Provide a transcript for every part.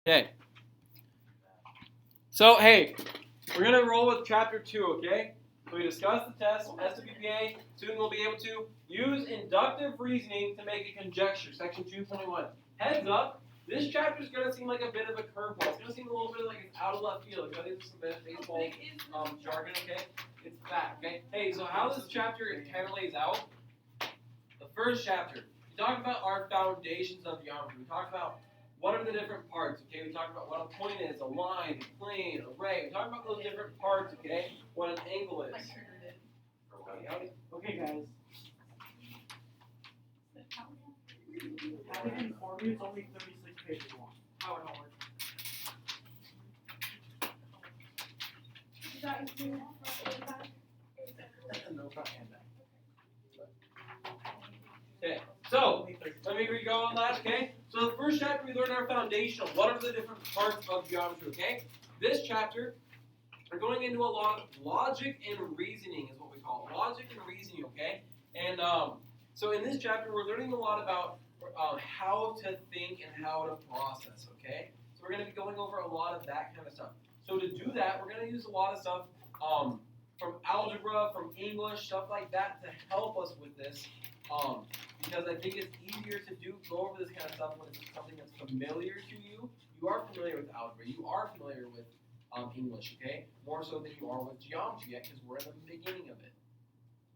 Okay. So, hey, we're going to roll with chapter 2, okay? So we discussed the test, SWPA. Soon we'll be able to use inductive reasoning to make a conjecture, section 2.1. Heads up, this chapter is going to seem like a bit of a curveball. It's going to seem a little bit like it's out of left field. Because this is some baseball jargon, okay? It's that, okay? Hey, so how this chapter kind of lays out, the first chapter, we talked about our foundations of geometry. We talked about what are the different parts, okay? We talked about what a point is, a line, a plane, a ray. We talked about those different parts, okay? What an angle is. Okay, guys. How to inform you, it's only 36 pages long. How it all works. Okay, so let me go on that, okay? So the first chapter we learned our foundational. What are the different parts of geometry, okay? This chapter, we're going into a lot of logic and reasoning is what we call it. Logic and reasoning, okay? And so in this chapter, we're learning a lot about how to think and how to process, okay? So we're going to be going over a lot of that kind of stuff. So to do that, we're going to use a lot of stuff from algebra, from English, stuff like that to help us with this. Because I think it's easier to go over this kind of stuff when it's something that's familiar to you. You are familiar with algebra. You are familiar with English, okay? More so than you are with geometry yet, because we're in the beginning of it.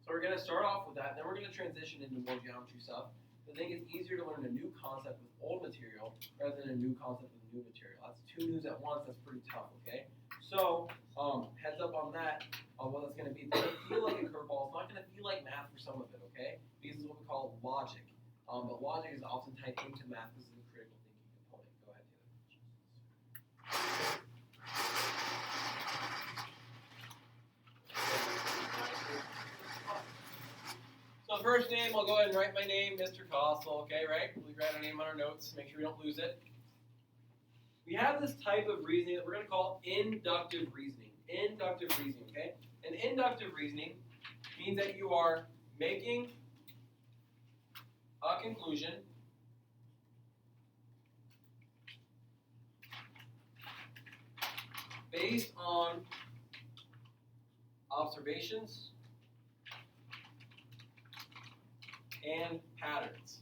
So we're going to start off with that, then we're going to transition into more geometry stuff. I think it's easier to learn a new concept with old material rather than a new concept with new material. That's two news at once. That's pretty tough, okay? So, heads up on that, what that's going to be. It's going to feel like a curveball. It's not going to feel like math for some of it, okay? Because this is what we call logic. But logic is often tied into math. This is a critical thinking component. Go ahead, Taylor. So first name, I'll go ahead and write my name, Mr. Costle, okay, right? We write our name on our notes, make sure we don't lose it. We have this type of reasoning that we're going to call inductive reasoning. Inductive reasoning, okay? And inductive reasoning means that you are making a conclusion based on observations and patterns.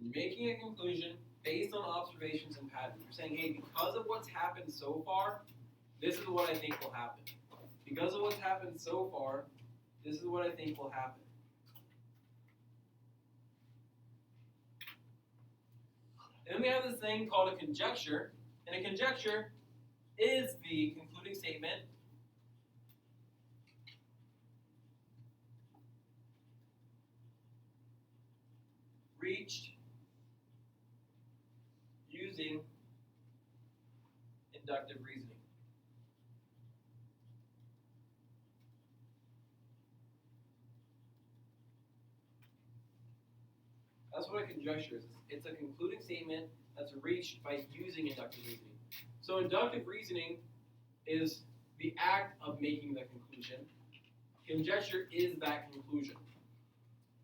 You're making a conclusion based on observations and patterns. You're saying, hey, because of what's happened so far, this is what I think will happen. Because of what's happened so far, this is what I think will happen. And then we have this thing called a conjecture, and a conjecture is the concluding statement reached using inductive reasoning. That's what a conjecture is. It's a concluding statement that's reached by using inductive reasoning. So inductive reasoning is the act of making the conclusion. Conjecture is that conclusion.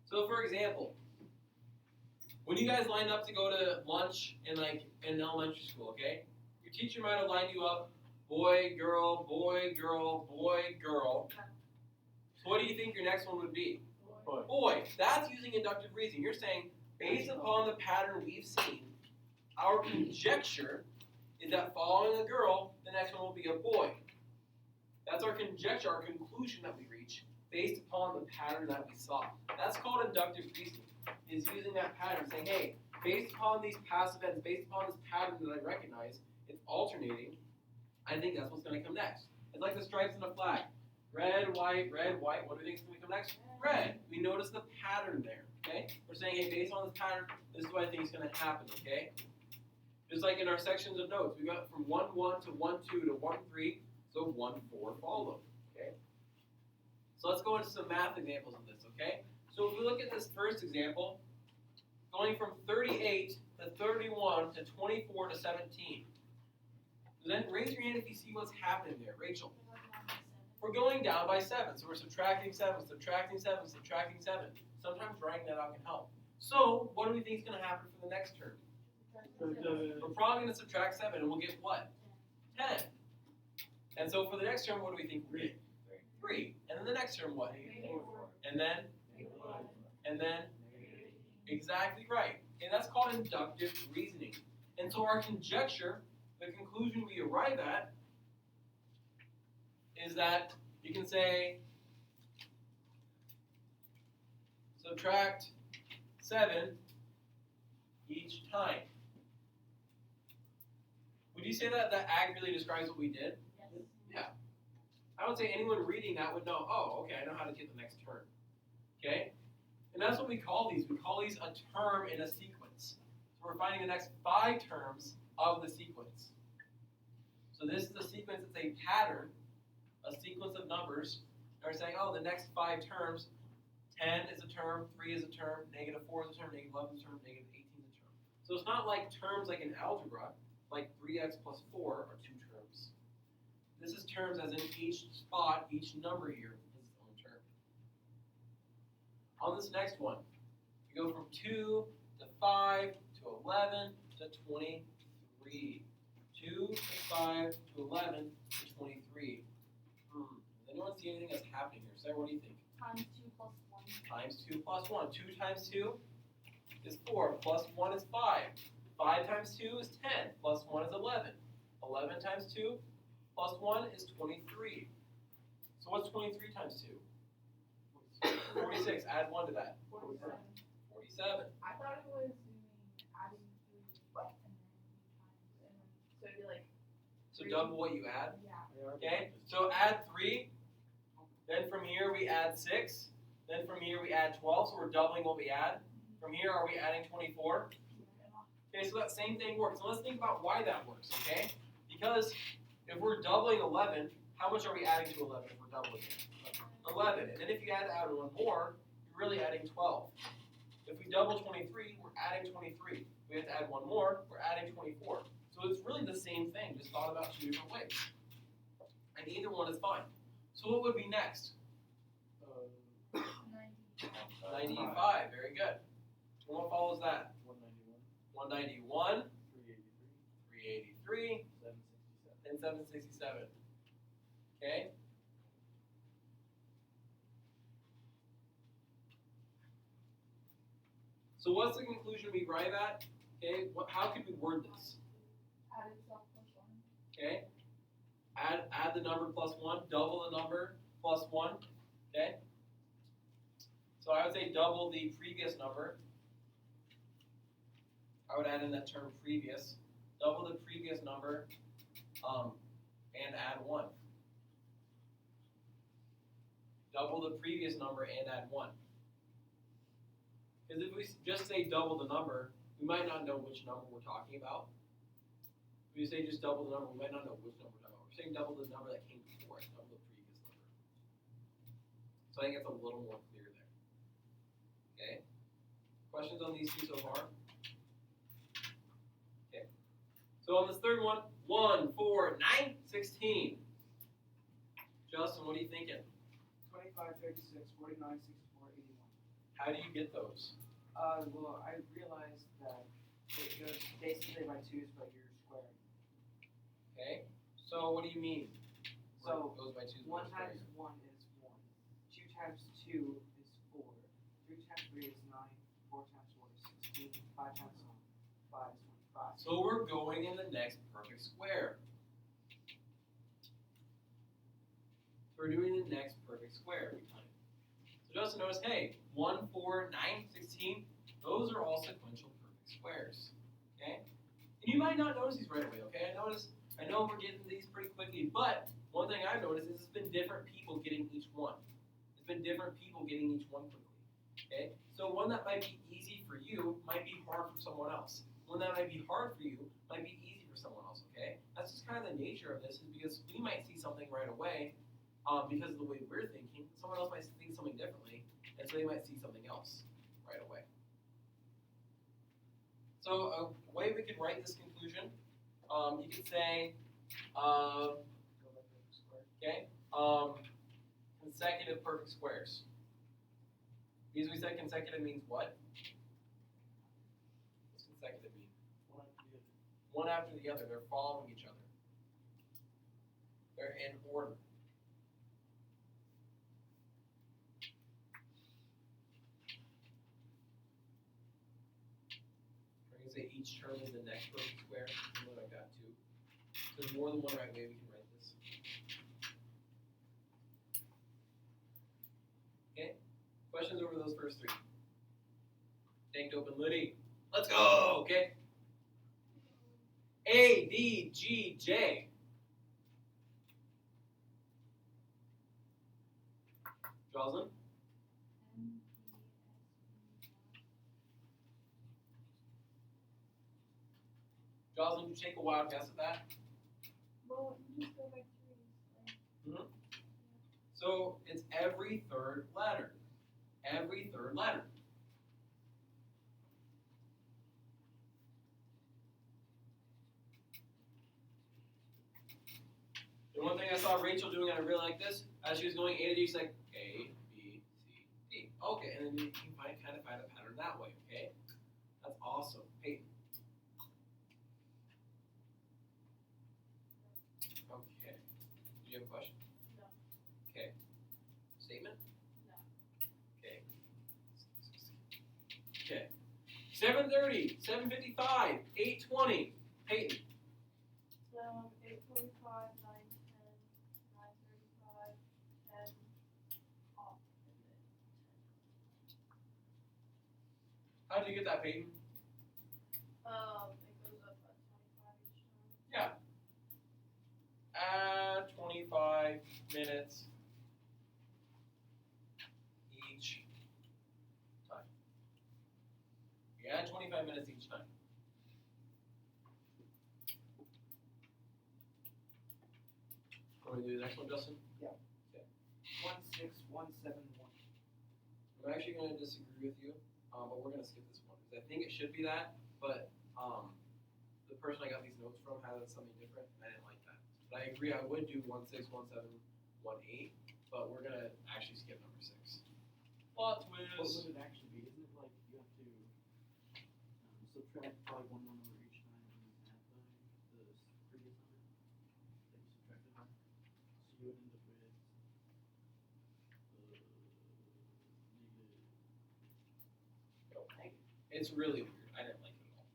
So for example, when you guys lined up to go to lunch in elementary school, okay? Your teacher might have lined you up, boy, girl, boy, girl, boy, girl. So what do you think your next one would be? Boy. That's using inductive reasoning. You're saying, based upon the pattern we've seen, our conjecture is that following a girl, the next one will be a boy. That's our conjecture, our conclusion that we reach, based upon the pattern that we saw. That's called inductive reasoning. Is using that pattern, saying, hey, based upon these past events, based upon this pattern that I recognize, it's alternating, I think that's what's going to come next. It's like the stripes in a flag. Red, white, what do you think is going to come next? Red. We notice the pattern there, okay? We're saying, hey, based on this pattern, this is what I think is going to happen, okay? Just like in our sections of notes, we got from 1-1 to 1-2 to 1-3, so 1-4 followed, okay? So let's go into some math examples of this, okay? So if we look at this first example, going from 38 to 31 to 24 to 17. So then raise your hand if you see what's happening there. Rachel. We're going down by 7. So we're subtracting 7, subtracting 7, subtracting 7. Sometimes writing that out can help. So what do we think is going to happen for the next term? So it doesn't. We're probably going to subtract 7 and we'll get what? 10. And so for the next term, what do we think we'll get? 3. And then the next term, what? And then? And then? Exactly right. Okay, that's called inductive reasoning. And so our conjecture, the conclusion we arrive at, is that you can say subtract 7 each time. Would you say that that accurately describes what we did? Yeah. I would say anyone reading that would know, oh, okay, I know how to get the next term. Okay? And that's what we call these. We call these a term in a sequence. So we're finding the next 5 terms of the sequence. So this is a sequence, it's a pattern, a sequence of numbers. And we're saying, oh, the next 5 terms, 10 is a term, 3 is a term, -4 is a term, -11 is a term, -18 is a term. So it's not like terms like in algebra, like 3x plus 4 are 2 terms. This is terms as in each spot, each number here is its own term. On this next one, we go from 2 to 5 to 11 to 23. 2 to 5 to 11 to 23. Does anyone see anything that's happening here? Sarah, what do you think? Times 2 plus 1. Times 2 plus 1. 2 times 2 is 4, plus 1 is 5. 5 times 2 is 10, plus 1 is 11. 11 times 2 plus 1 is 23. So what's 23 times 2? 46. Add 1 to that. 47. 47. I thought it was adding 3 and then times and then so it'd be like So double what you add. yeah. Okay? So add 3. Then from here we add 6. Then from here we add 12. So we're doubling what we add. From here, are we adding 24? Okay, so that same thing works. So let's think about why that works, okay? Because if we're doubling 11, how much are we adding to 11 if we're doubling it? 11. And then if you add 1 more, you're really adding 12. If we double 23, we're adding 23. We have to add 1 more, we're adding 24. So it's really the same thing, just thought about 2 different ways. And either one is fine. So what would be next? 95. Very good. And what follows that? 191, 383, and 767. Okay? So what's the conclusion we arrive at? Okay, how could we word this? Add itself plus 1. Okay? Add the number plus 1, double the number plus 1. Okay? So I would say double the previous number. I would add in that term previous. Double the previous number and add 1. Double the previous number and add 1. Because if we just say double the number, we might not know which number we're talking about. If we say just double the number, we might not know which number we're talking about. We're saying double the number that came before it, double the previous number. So I think it's a little more clear there. Okay? Questions on these two so far? Okay. So on this third one, 1, 4, 9, 16. Justin, what are you thinking? 25, 36, 49, 64, 81. How do you get those? Well, I realized that it goes basically by 2s, but you're squaring. Okay. So what do you mean? So, What goes by 2's 1 by times square? 1 is 1. 2 times 2 is 4. 3 times 3 is 9. 4 times 4 is 16. 5 times 5 is 25. So we're going in the next perfect square. So we're doing the next perfect square every time. So just notice, hey, 1, 4, 9, 16, those are all sequential perfect squares. Okay? And you might not notice these right away, okay? I know we're getting these pretty quickly, but one thing I've noticed is it's been different people getting each one. It's been different people getting each one quickly. Okay? So one that might be easy for you might be hard for someone else. One that might be hard for you might be easy for someone else, okay? That's just kind of the nature of this, is because we might see something right away because of the way we're thinking. Someone else might think something differently, and so they might see something else right away. So a way we could write this conclusion, you could say, okay, consecutive perfect squares. Because we said consecutive means what? one after the other. They're following each other. They're in order. We're going to say each term is the next perfect square, something like that too. There's more than one right way we can write this. Okay? Questions over those first three? Tanked open Liddy. Let's go, okay? A, D, G, J. Jocelyn? Jocelyn, you take a wild guess at that? Well, you just go by threes. Like, So it's every third letter. Every third letter. And one thing I saw Rachel doing, and I really like this, as she was going A to D, she's like A, B, C, D. Okay, and then you can kind of find a pattern that way, okay? That's awesome. Peyton. Okay. Do you have a question? No. Okay. Statement? No. Okay. Okay. 7:30, 7:55, 8:20. Peyton. 8:45, 9:10, 9:35, 10, off, and then 10. How did you get that, Peyton? It goes up at 25 each time. Add 25 minutes each time. You add 25 minutes each time. Want me to do the next one, Justin? 16171. I'm actually going to disagree with you, but we're going to skip this one because I think it should be that, but the person I got these notes from had something different, and I didn't like that. But I agree, I would do 161718, but we're going to actually skip number 6. Plot What twist. would it actually be? Isn't it like you have to subtract probably one more number each time and then add the previous number that you subtracted from? So you would end up with negative. It's really weird. I didn't like it at all.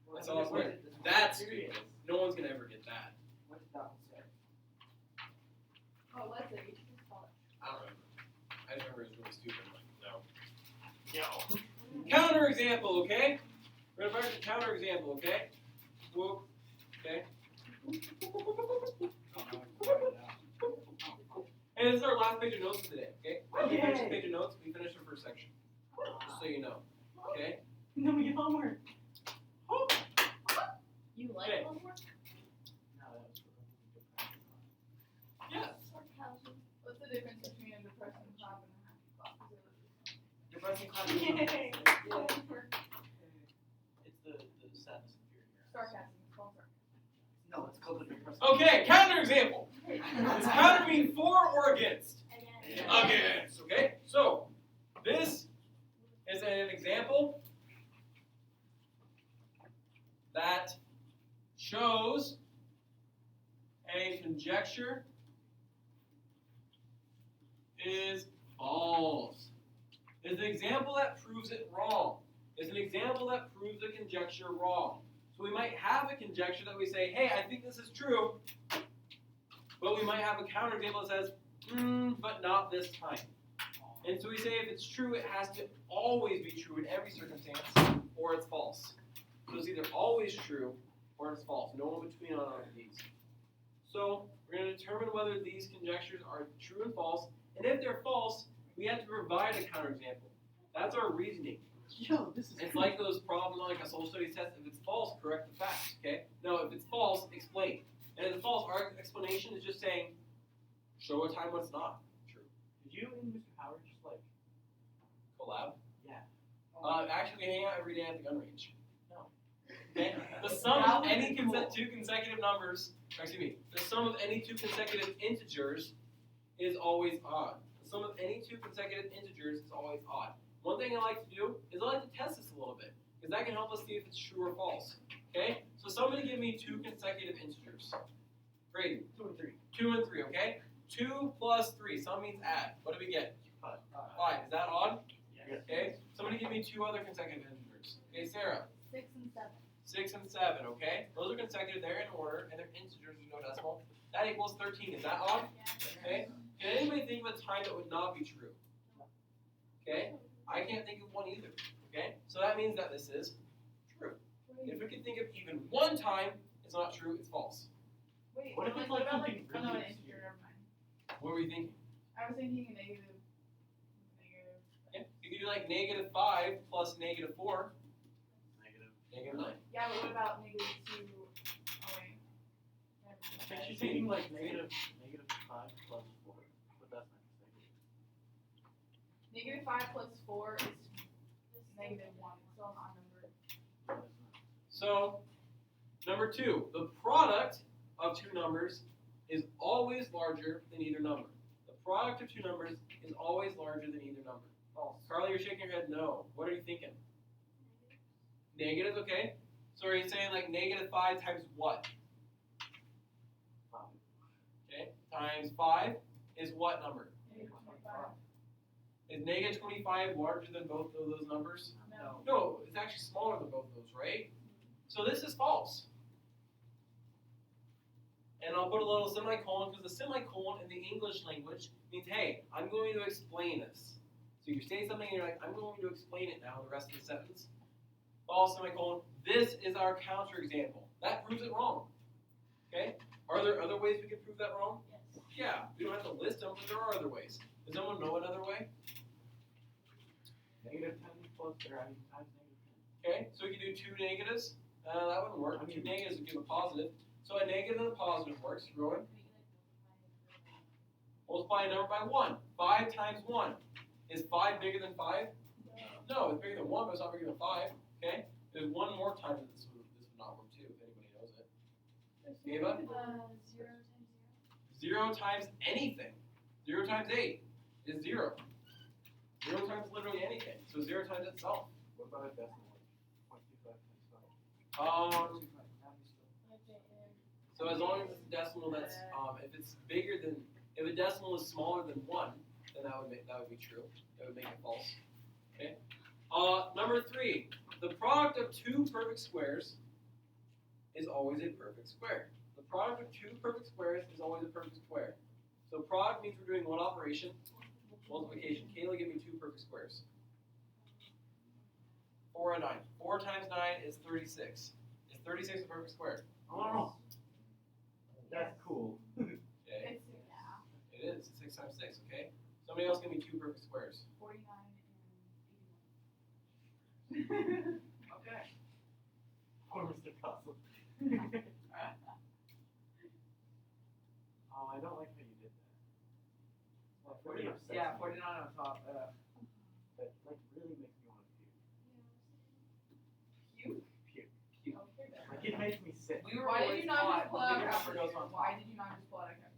Well, That's all what weird. did- That's Serious. stupid. No one's going to ever get that. What did that one say? Oh, what's it? You should just call it. I don't remember. I just remember it was really stupid. I'm like, no. No. Counter example, okay? We're going to start the counter example, okay? Whoop. Okay? And this is our last page of notes for today, okay? When we finish the page of notes, we finish the first section. Just so you know. Okay? And then we get homework. You like Okay. homework? No, that was for Yeah. Sarcasm. What's the difference between a depressing clap and a happy clap? Depressing class. Yay. It's the sadness and fear here. Sarcasm. It's called sarcasm. No, it's called the depressing. Okay, counter example. Does counter mean for or against? Again. Against, okay? So, this is an example that shows a conjecture is false. It's an example that proves it wrong. It's an example that proves the conjecture wrong. So we might have a conjecture that we say, hey, I think this is true, but we might have a counterexample that says, but not this time. And so we say if it's true, it has to always be true in every circumstance, or it's false. So it's either always true or it's false. No in between on these. So we're going to determine whether these conjectures are true and false. And if they're false, we have to provide a counterexample. That's our reasoning. Yo, this is It's like those problems like a social studies test. If it's false, correct the facts. Okay? Now, if it's false, explain. And if it's false, our explanation is just saying, show a time when it's not true. Did you and Mr. Howard just like Collab. yeah. Actually, we hang out every day at the gun range. No. Okay? The sum of any two consecutive numbers, excuse me, the sum of any two consecutive integers is always odd. The sum of any two consecutive integers is always odd. One thing I like to do is I like to test this a little bit, because that can help us see if it's true or false. Okay? So So somebody give me two consecutive integers. Great. 2 and 3. 2 and 3, okay? 2 plus 3, some means add. What do we get? 5. 5. Is that odd? Yes. Okay. Somebody give me two other consecutive integers. Okay, Sarah. 6 and 7. 6 and 7, okay? Those are consecutive, they're in order, and they're integers, there's no decimal. That equals 13. Is that odd? Okay. Can anybody think of a time that would not be true? Okay? I can't think of one either. Okay? So that means that this is true. If we can think of even one time it's not true, it's false. Wait, What if it's like about something oh, no, really an integer, never mind. What were you thinking? I was thinking a negative. Yeah. You could do like negative 5 plus negative 4, Negative. negative 9. Yeah, but what about negative 2? Oh, wait. Never mind. I think she's thinking like negative 5 plus 4, but that's not consecutive. Negative 5 plus 4 is negative 1. It's still an odd number. Yeah, that's not. So, number 2, the product of two numbers is always larger than either number. The product of two numbers is always larger than either number. False. Carly, you're shaking your head no. What are you thinking? Negative, okay. So are you saying like negative 5 times what? 5. Okay, times 5 is what number? Negative 25. Is negative 25 larger than both of those numbers? No. No, it's actually smaller than both of those, right? So this is false. And I'll put a little semicolon because the semicolon in the English language means, hey, I'm going to explain this. So you say something and you're like, I'm going to explain it now, the rest of the sentence. False semicolon. This is our counterexample. That proves it wrong. Okay? Are there other ways we can prove that wrong? Yes. Yeah, we don't have to list them, but there are other ways. Does someone know another way? Negative 10 plus, or I mean, times negative Okay, so we can do two negatives. That wouldn't work. I mean- Two negatives would give a positive. So a negative and a positive works. Rowan? Multiply a number by 1. 5 times 1. Is 5 bigger than 5? No, it's bigger than 1, but it's not bigger than 5. Okay? There's one more time that this would not work too, if anybody knows it. Ava? 0 times anything. 0 times 8 is 0. 0 times literally anything. So 0 times itself. 10. What about a decimal? 0.25 times 5. So as long as it's a decimal that's if it's bigger than if a decimal is smaller than 1, then that would be true. That would make it false. Okay. Number 3, the product of two perfect squares is always a perfect square. The product of two perfect squares is always a perfect square. So product means we're doing what operation? Multiplication. Kayla, give me two perfect squares. 4 and 9. 4 times 9 is 36. Is 36 a perfect square? Oh, that's cool. Okay. It's, yeah, It is. It's 6 times 6, okay? Somebody else give me two perfect squares. 49 and 81. Okay. Poor Mr. Puzzle. I don't like how you did that. Well, 40 49, upsets yeah, me. 49 on top. That like really makes me want to Cute? puke. Oh, here it is. Like it makes me sick. We were Why always did you not taught just pull out a bigger number goes calculator? on top. Why did you not just pull out a calculator?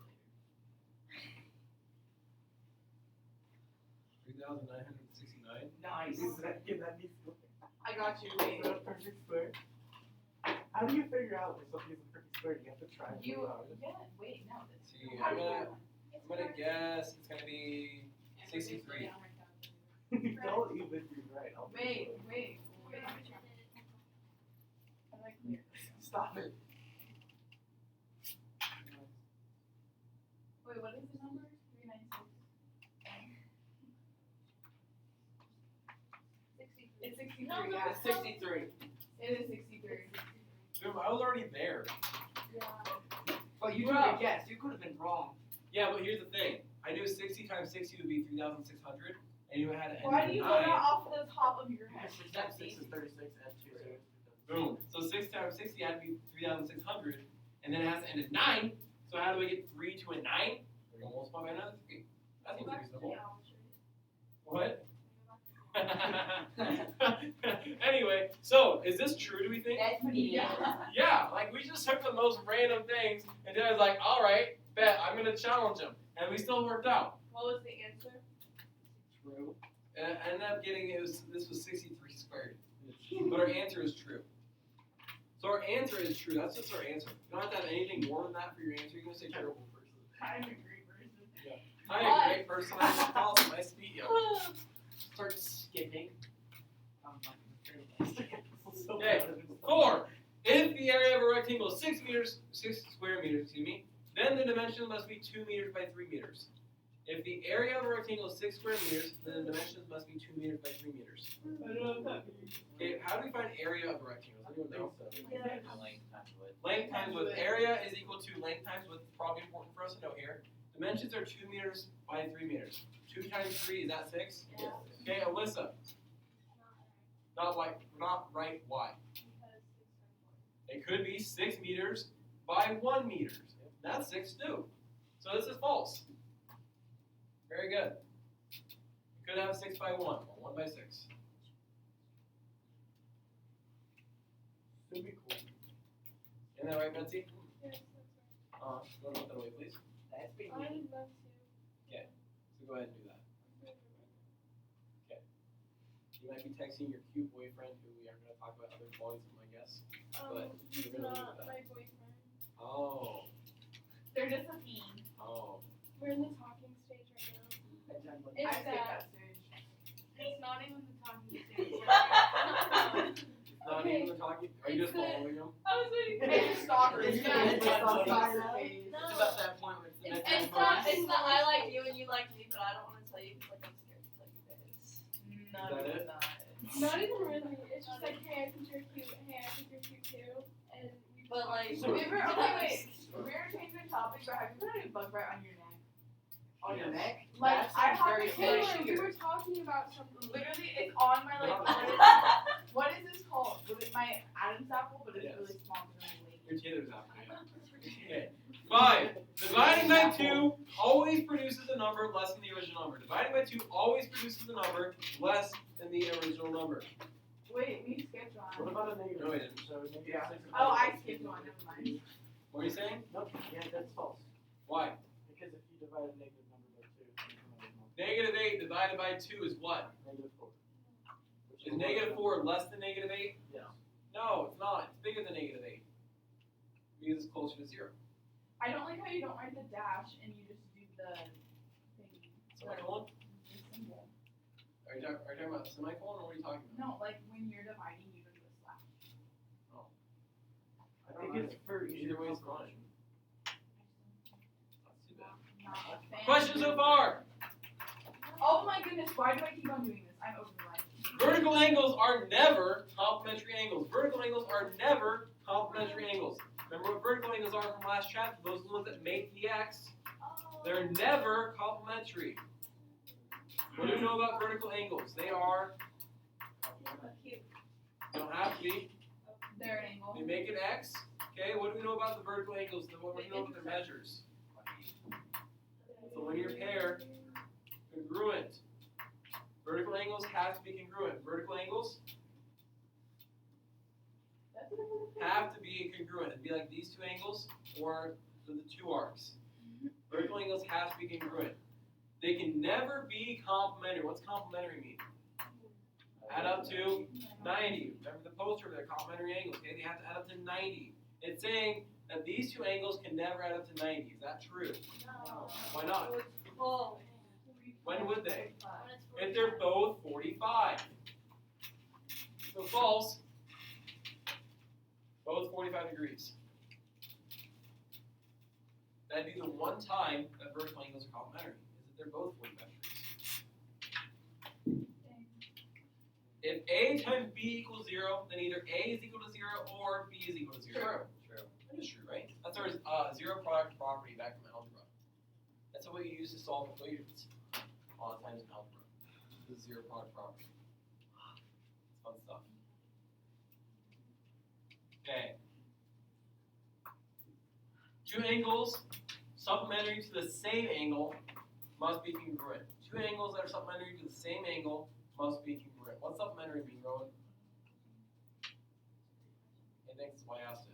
3,969. Nice. Give that me square. I got you. Is Wait. that a perfect square? How do you figure out if something is a perfect square? You have to try it You, really hard. yeah, wait, no. That's, See, how I'm do you gonna- know? I'm going to guess it's going to be 63. Don't even be right. I'll be Wait, sure. wait, wait. I'm like clear. Stop it. Wait, what is the number? 396. It's 63. No, Yeah. it's 63. It is 63. Boom, I was already there. Yeah. But you Bro. could have guessed. You could have been wrong. Yeah, but here's the thing. I knew 60 times 60 would be 3,600, and you had to end Why with do you 9. know that off the top of your head? That's 6 is 36, add 2 zeros. Boom. So 6 times 60 had to be 3,600, and then it has to end at 9. So how do I get 3 to a 9? We're going to multiply by another 3. That seems reasonable. What? Anyway, so is this true, do we think? That's pretty Yeah, like we just took the most random things, and then I was like, all right, bet, I'm going to challenge him. And we still worked out. What was the answer? True. And I ended up getting, this was 63 squared. But our answer is true. So our answer is true. That's just our answer. You don't have to have anything more than that for your answer. You can say true. I'm a great person. Hi, a great person. I'm awesome. Nice to meet you. Start skipping. I'm not gonna say that. Okay. 4. If the area of a rectangle is 6 square meters, then the dimensions must be 2 meters by 3 meters. If the area of a rectangle is 6 square meters, then the dimensions must be 2 meters by 3 meters. I don't know what that means. Okay, how do we find area of a rectangle? Does anyone know? Length times width. Length times width. Area is equal to length times width. Probably important for us to know here. Dimensions are 2 meters by 3 meters. 2 times 3 is that 6? Yeah. Okay, Alyssa. Not right. Why? It could be 6 meters by 1 meter. That's 6 too. So this is false. Very good. You could have 6 by 1 or 1 by 6. Should be cool. Isn't that right, Betsy? Yes, Go that away, please. That's big. that's right. I did love So go ahead and do that. You might be texting your cute boyfriend, who we are going to talk about other boys, I guess. But he's you're gonna leave not that. my boyfriend. Oh. They're just a team. Oh. We're in the talking stage right now. I It's skip that stage. It's not even the talking stage. Not Okay. even talking. Are you just It's the- following him? I was waiting for It's stalker. It's It's gonna be stalker stalker. phase. No. It's about that point where it's the It's next it's time not around. it's not I like you and you like me, but I don't want to tell you because like I'm scared to tell you guys. Is that it? Not even really. It's just like, hey, I think you're cute. Hey, I think you're cute too. And we But like, So- Have you ever, okay, wait. We're changing topics, but have you ever had a bug bite on your neck? On your Yes. neck? like That I sounds have very a Taylor. familiar. We were talking about something. Literally, it's on my like. Not What is this called? Was it my Adam's apple? But it's Yes. really small. Because I'm late. Your Taylor's out. Okay. 5. Dividing by 2 always produces a number less than the original number. Dividing by 2 always produces a number less than the original number. Wait, we skipped What one. about a negative? No, we didn't. So negative Yeah. 6 Oh, I skipped one. Never mind. What are you saying? Nope. Yeah, that's false. Why? Because if you divide a negative number by 2, it's going to come out as multiple. Negative 8 divided by 2 is what? Negative 4. Which Is negative 4 less than negative 8? Yes. No, it's not. It's bigger than negative 8. Because it's closer to 0. I don't like how you don't write the dash and you just do the thing. Semicolon? The symbol. Are you talking about semicolon or what are you talking about? No, like when you're dividing, you do the slash. I think it's for Either way is fine. That's too bad. Not a fan. Question so far. Oh my goodness, why do I keep on doing this? I'm over the line. Vertical angles are never complementary angles. Vertical angles are never complementary angles. Remember what vertical angles are from last chapter? Those are the ones that make the x. They're never complementary. What do we know about vertical angles? They are, they don't have to be. They're an angle. They make an x. Okay, what do we know about the vertical angles? What do we know about their measures? It's a linear pair. Congruent. Vertical angles have to be congruent. Vertical angles have to be congruent. It'd be like these two angles or the two arcs. Vertical angles have to be congruent. They can never be complementary. What's complementary mean? Add up to 90. Remember the poster, they're complementary angles. Okay, they have to add up to 90. It's saying that these two angles can never add up to 90. Is that true? Why not? well, When would they? when If they're both 45. So false. Both 45 degrees. That'd be the one time that vertical angles are complementary, is if they're both 45 degrees. If A times B equals 0, then either A is equal to 0 or B is equal to 0. True. That is true, right? That's our zero product property back from algebra. That's what you use to solve equations a lot of times in algebra. The zero product property. It's fun stuff. Okay. Two angles supplementary to the same angle must be congruent. Two angles that are supplementary to the same angle must be congruent. What's supplementary mean, Rowan? I think that's why I asked it.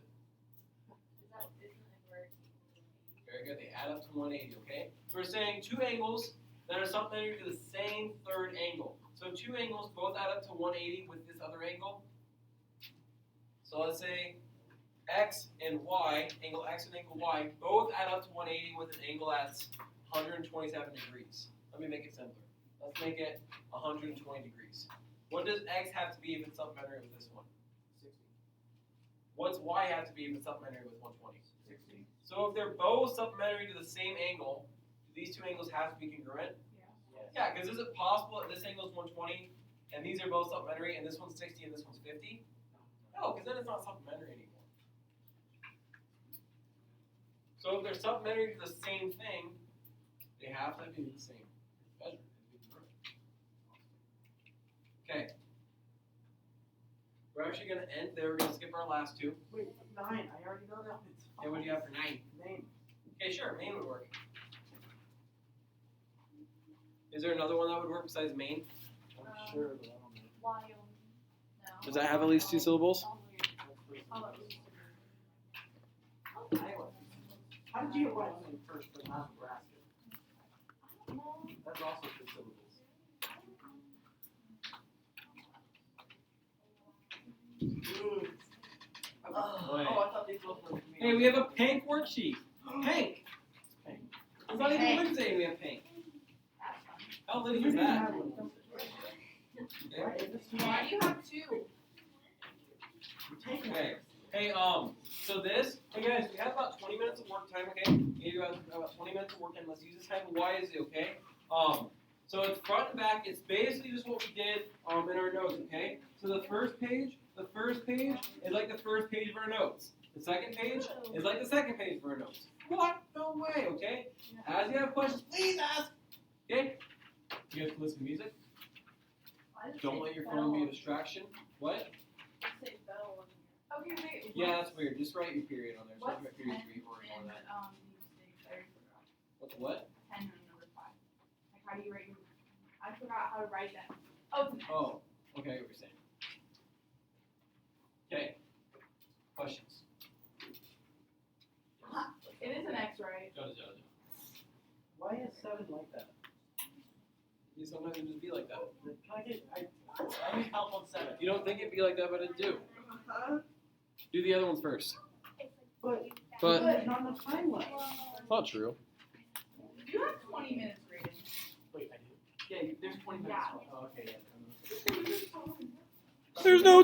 Very good. They add up to 180, okay? So we're saying two angles that are supplementary to the same third angle. So two angles both add up to 180 with this other angle. So let's say x and y, angle x and angle y, both add up to 180 with an angle that's 127 degrees. Let me make it simpler. Let's make it 120 degrees. What does x have to be if it's supplementary with this one? 60. What's y have to be if it's supplementary with 120? 60. So if they're both supplementary to the same angle, do these two angles have to be congruent? Yeah, because is it possible that this angle is 120 and these are both supplementary and this one's 60 and this one's 50? No, because then it's not supplementary anymore. So if they're supplementary to the same thing, they have to be the same measure. Okay. We're actually going to end there. We're going to skip our last two. Wait, 9. I already know that. It's Okay, what do you have for 9? Name. Okay, sure, main would work. Is there another one that would work besides main? I'm sure, but I don't know. Wyoming. No. Does that have at least 2 syllables? Oh, at least Iowa. How did you get Wyoming first, but not Nebraska? I don't know. That's also 2 syllables. Oh, I thought these both were for me. Hey, we have a pink worksheet. Pink. Pink. It's not even Pink. Wednesday we have pink. That's fun. How You late is didn't that? have one. Right, this is Why do you have 2? You're taking Okay. it. Hey, so this, hey guys, we have about 20 minutes of work time, okay? We have about 20 minutes of work time. Let's use this time wisely, okay? So it's front and back. It's basically just what we did in our notes, okay? So the first page is like the first page of our notes. The second page is like the second page of our notes. What? No way, okay? As you have questions, please ask. Okay? You guys can listen to music. Why does it Don't say let your bell phone be a on- distraction. What? it say bell on here? Okay, wait. Yeah, that's weird. Just write your period on there. So What's write period 10 3 or ignore and, that. these things? I forgot. What's what? 10 and number 5. Like, how do you write your... I forgot how to write them. Oh, it's an X. Oh, okay, I get what you're saying. Okay. Questions? It is an X, right? Why is 7 like that? You sometimes it just be like that. Can I get, I need help on 7. You don't think it'd be like that, but it do. Do the other ones first. But not enough time left. It's not true. You have 20 minutes rated. Wait, I do. Yeah, there's 20 minutes Yeah. left. Oh, okay, yeah. There's no